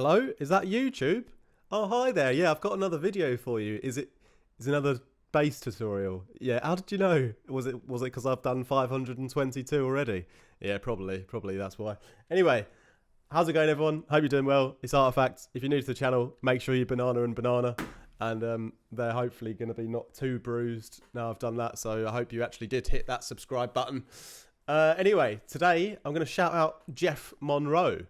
Hello, is that YouTube? Oh, hi there. Yeah, I've got another video for you. Is it another bass tutorial? Yeah, how did you know? Was it because I've done 522 already? Yeah, probably that's why. Anyway, how's it going, everyone? Hope you're doing well. It's Artifacts. If you're new to the channel, make sure you banana, and they're hopefully going to be not too bruised now I've done that. So I hope you actually did hit that subscribe button. Anyway, today I'm going to shout out Jeff Monroe.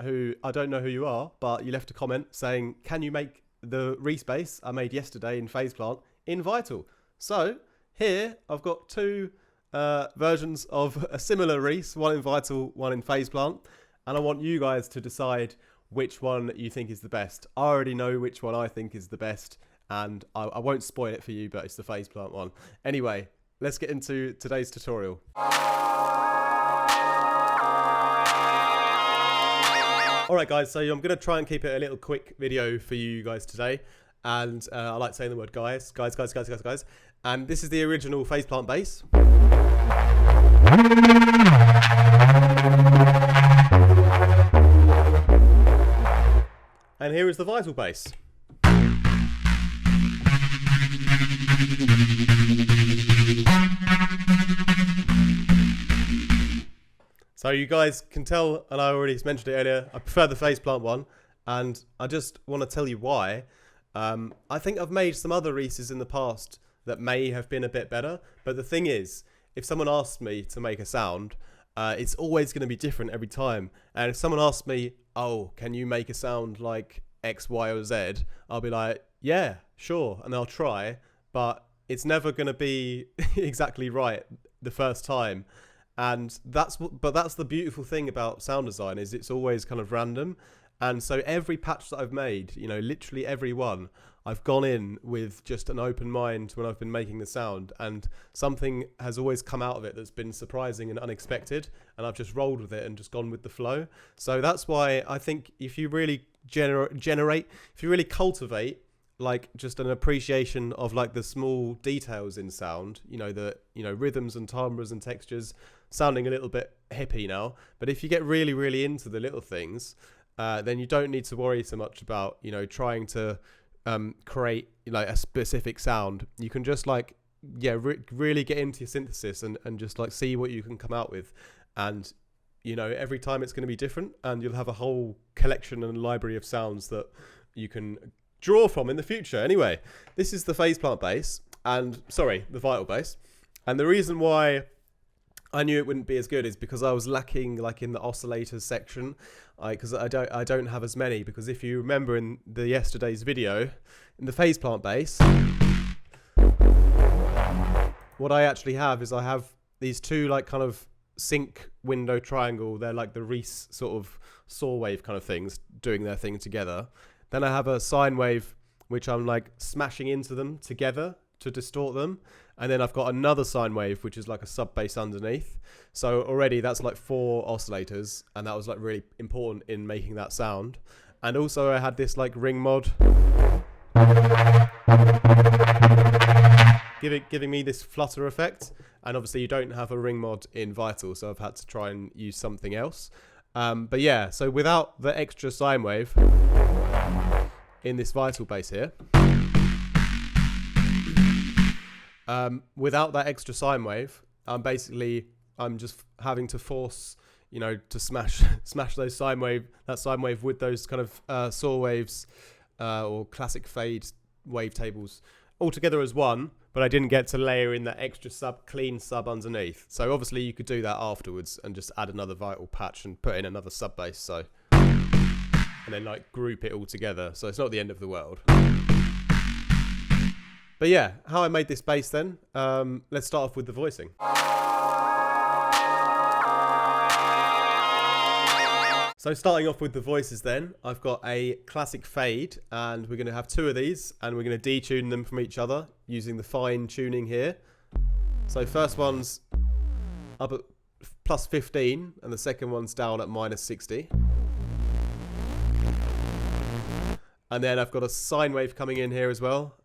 Who I don't know who you are, but you left a comment saying, can you make the REESE bass I made yesterday in Phase Plant in Vital? So here I've got two versions of a similar REESE, one in Vital, one in Phase Plant, and I want you guys to decide which one you think is the best. I already know which one I think is the best, and I won't spoil it for you, but it's the Phase Plant one. Anyway, let's get into today's tutorial. Alright guys, so I'm going to try and keep it a little quick video for you guys today. And I like saying the word guys. And this is the original Phase Plant bass. And here is the Vital bass. So you guys can tell, and I already mentioned it earlier, I prefer the Phase Plant one, and I just want to tell you why. I think I've made some other REESEs in the past that may have been a bit better, but the thing is, if someone asks me to make a sound, it's always going to be different every time. And if someone asks me, oh, can you make a sound like X, Y, or Z? I'll be like, yeah, sure, and I'll try, but it's never going to be exactly right the first time. And that's the beautiful thing about sound design, is it's always kind of random. And so every patch that I've made, you know, literally every one, I've gone in with just an open mind when I've been making the sound, and something has always come out of it that's been surprising and unexpected, and I've just rolled with it and just gone with the flow. So that's why I think if you really if you really cultivate like just an appreciation of like the small details in sound, you know, the rhythms and timbres and textures, sounding a little bit hippie now, but if you get really into the little things, then you don't need to worry so much about, you know, trying to create like a specific sound. You can just like, yeah, really get into your synthesis and just like see what you can come out with. And, you know, every time it's going to be different, and you'll have a whole collection and library of sounds that you can draw from in the future. Anyway, this is the Phase Plant bass, and sorry, the Vital bass. And the reason why I knew it wouldn't be as good is because I was lacking like in the oscillators section, because I don't have as many. Because if you remember in the yesterday's video, in the Phase Plant bass, what I actually have is I have these two like kind of sync window triangle. They're like the REESE sort of saw wave kind of things doing their thing together. Then I have a sine wave which I'm like smashing into them together to distort them. And then I've got another sine wave, which is like a sub bass underneath. So already that's like 4 oscillators, and that was like really important in making that sound. And also I had this like ring mod, giving me this flutter effect. And obviously you don't have a ring mod in Vital, so I've had to try and use something else. But yeah, so without the extra sine wave in this Vital bass here, without that extra sine wave, I'm just having to force, you know, to smash those sine wave with those kind of saw waves or classic fade wavetables all together as one. But I didn't get to layer in that extra clean sub underneath. So obviously you could do that afterwards and just add another Vital patch and put in another sub bass. So, and then like group it all together. So it's not the end of the world. But yeah, how I made this bass then, let's start off with the voicing. So starting off with the voices then, I've got a classic fade, and we're going to have 2 of these, and we're going to detune them from each other using the fine tuning here. So first one's up at plus 15, and the second one's down at minus 60. And then I've got a sine wave coming in here as well.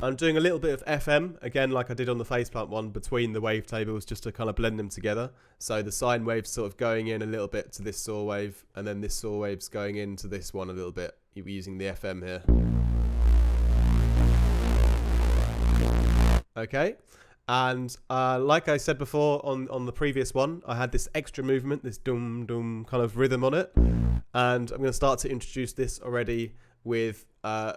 I'm doing a little bit of FM, again, like I did on the faceplant one, between the wavetables, just to kind of blend them together. So the sine wave's sort of going in a little bit to this saw wave, and then this saw wave's going into this one a little bit. You're using the FM here. Okay, and like I said before on the previous one, I had this extra movement, this dum-dum kind of rhythm on it. And I'm going to start to introduce this already with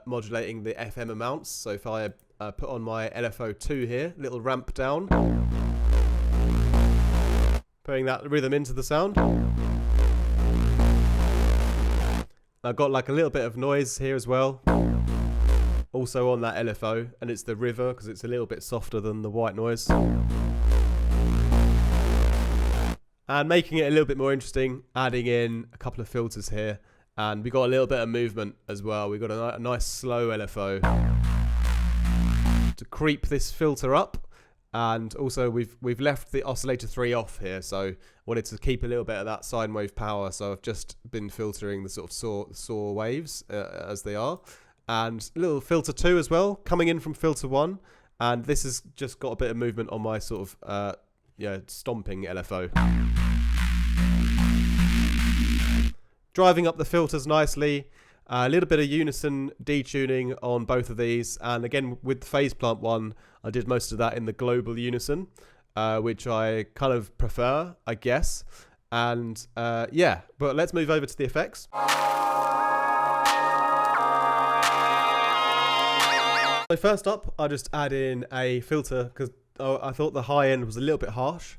modulating the FM amounts. So if I put on my LFO2 here, little ramp down, putting that rhythm into the sound. I've got like a little bit of noise here as well, also on that LFO, and it's the river because it's a little bit softer than the white noise. And making it a little bit more interesting, adding in a couple of filters here. And we got a little bit of movement as well. We got a nice slow LFO to creep this filter up. And also we've left the oscillator 3 off here, so I wanted to keep a little bit of that sine wave power. So I've just been filtering the sort of saw waves as they are. And a little filter 2 as well, coming in from filter 1. And this has just got a bit of movement on my sort of stomping LFO. Driving up the filters nicely, a little bit of unison detuning on both of these, and again with the faceplant one, I did most of that in the global unison, which I kind of prefer, I guess. And yeah, but let's move over to the effects. So first up, I just add in a filter because I thought the high end was a little bit harsh.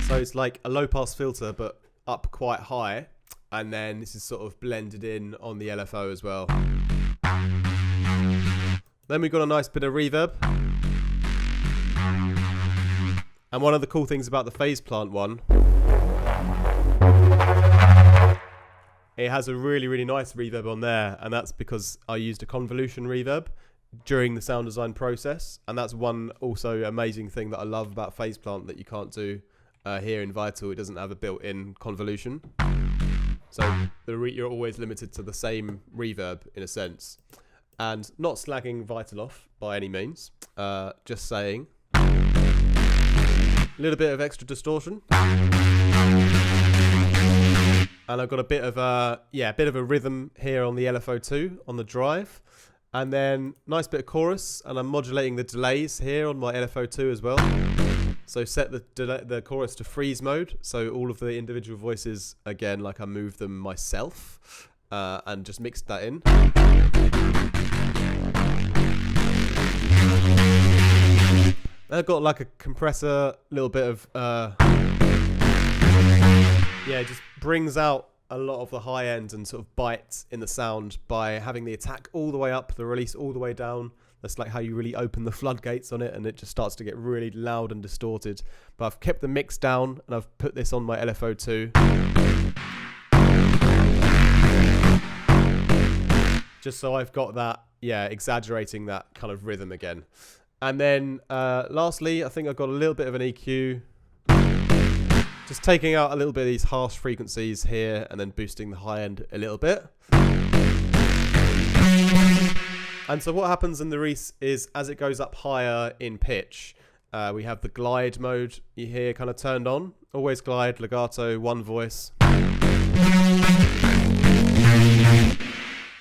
So it's like a low pass filter, but up quite high. And then this is sort of blended in on the LFO as well. Then we've got a nice bit of reverb. And one of the cool things about the faceplant one, it has a really, really nice reverb on there. And that's because I used a convolution reverb during the sound design process. And that's one also amazing thing that I love about faceplant that you can't do here in Vital. It doesn't have a built-in convolution. So you're always limited to the same reverb in a sense. And not slagging Vital off by any means, just saying. A little bit of extra distortion. And I've got a bit of a rhythm here on the LFO2 on the drive. And then nice bit of chorus, and I'm modulating the delays here on my LFO2 as well. So set the chorus to freeze mode, so all of the individual voices, again, like I moved them myself, and just mixed that in. I've got like a compressor, little bit of, it just brings out a lot of the high end and sort of bites in the sound by having the attack all the way up, the release all the way down. That's like how you really open the floodgates on it, and it just starts to get really loud and distorted. But I've kept the mix down, and I've put this on my LFO2. Just so I've got that, exaggerating that kind of rhythm again. And then lastly, I think I've got a little bit of an EQ. Just taking out a little bit of these harsh frequencies here, and then boosting the high end a little bit. And so what happens in the REESE is as it goes up higher in pitch, we have the glide mode you hear kind of turned on. Always glide, legato, one voice.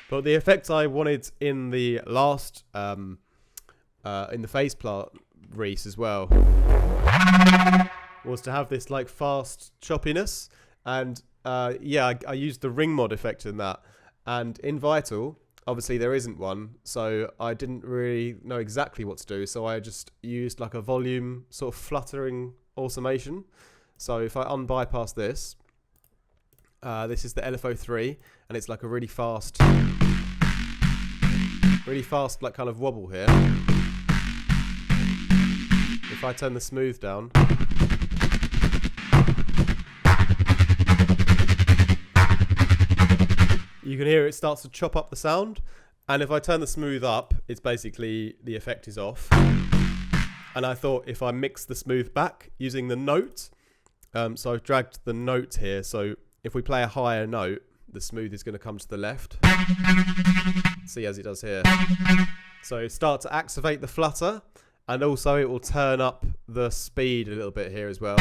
But the effect I wanted in the last, in the faceplant REESE as well, was to have this like fast choppiness. And I used the ring mod effect in that. And in Vital, obviously there isn't one, so I didn't really know exactly what to do, so I just used like a volume sort of fluttering automation. So if I unbypass this, this is the LFO3, and it's like a really fast like kind of wobble here. If I turn the smooth down, you can hear it starts to chop up the sound. And if I turn the smooth up, it's basically the effect is off. And I thought if I mix the smooth back using the note, so I've dragged the note here. So if we play a higher note, the smooth is going to come to the left. See, as it does here. So start to activate the flutter, and also it will turn up the speed a little bit here as well.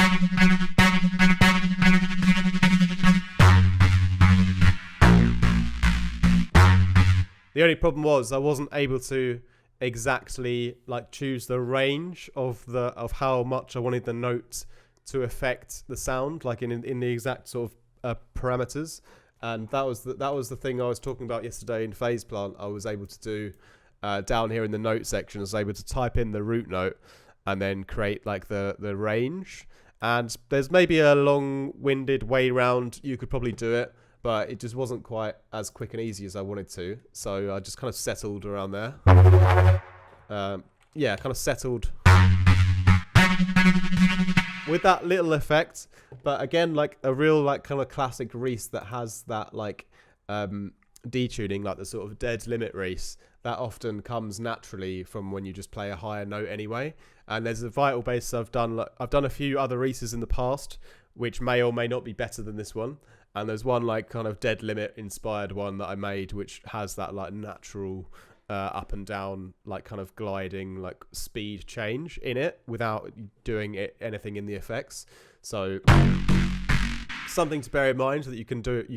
The only problem was I wasn't able to exactly like choose the range of how much I wanted the note to affect the sound, like in the exact sort of parameters. And that was the thing I was talking about yesterday in Phase Plant. I was able to do down here in the note section. I was able to type in the root note and then create like the range. And there's maybe a long-winded way round. You could probably do it, but it just wasn't quite as quick and easy as I wanted to. So I just kind of settled around there. Yeah, kind of settled with that little effect. But again, like a real like kind of classic REESE that has that like detuning, like the sort of dead limit REESE, that often comes naturally from when you just play a higher note anyway. And there's a vital bass I've done a few other REESEs in the past, which may or may not be better than this one. And there's one like kind of dead limit inspired one that I made, which has that like natural up and down, like kind of gliding, like speed change in it without doing anything in the effects. So something to bear in mind that you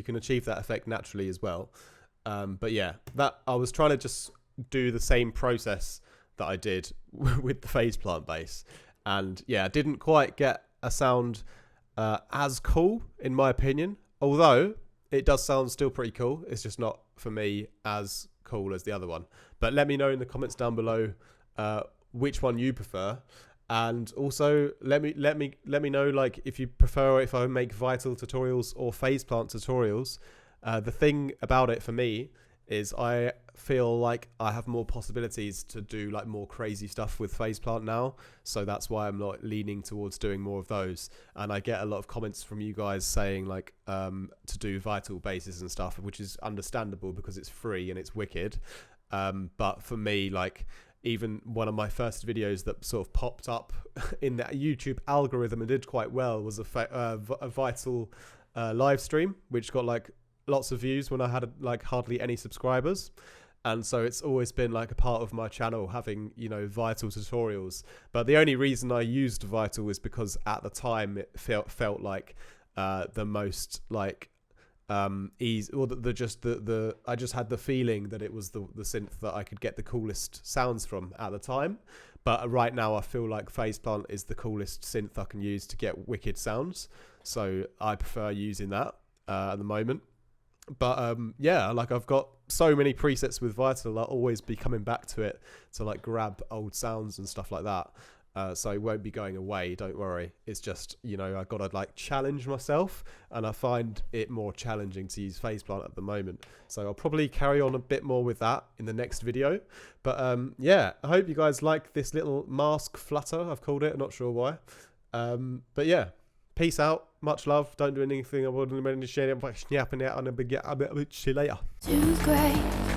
can achieve that effect naturally as well. But yeah, that I was trying to just do the same process that I did with the Phase Plant bass, and yeah, I didn't quite get a sound as cool in my opinion. Although it does sound still pretty cool, it's just not for me as cool as the other one. But let me know in the comments down below which one you prefer, and also let me know like if you prefer if I make Vital tutorials or Phase Plant tutorials. The thing about it for me is I feel like I have more possibilities to do like more crazy stuff with Phase Plant now, so that's why I'm not leaning towards doing more of those. And I get a lot of comments from you guys saying like to do Vital basses and stuff, which is understandable because it's free and it's wicked. But for me, like even one of my first videos that sort of popped up in the YouTube algorithm and did quite well was a Vital live stream, which got like lots of views when I had like hardly any subscribers. And so it's always been like a part of my channel having, you know, Vital tutorials. But the only reason I used Vital is because at the time it felt like the most like easy, or I just had the feeling that it was the synth that I could get the coolest sounds from at the time. But right now I feel like Phase Plant is the coolest synth I can use to get wicked sounds. So I prefer using that at the moment. But yeah, like I've got so many presets with Vital, I'll always be coming back to it to like grab old sounds and stuff like that. So it won't be going away, don't worry. It's just, you know, I've got to like challenge myself, and I find it more challenging to use Phase Plant at the moment. So I'll probably carry on a bit more with that in the next video. But yeah, I hope you guys like this little mask flutter, I've called it, I'm not sure why. But yeah, peace out, much love, don't do anything I wouldn't share it, but snap it out and see you later. Too great.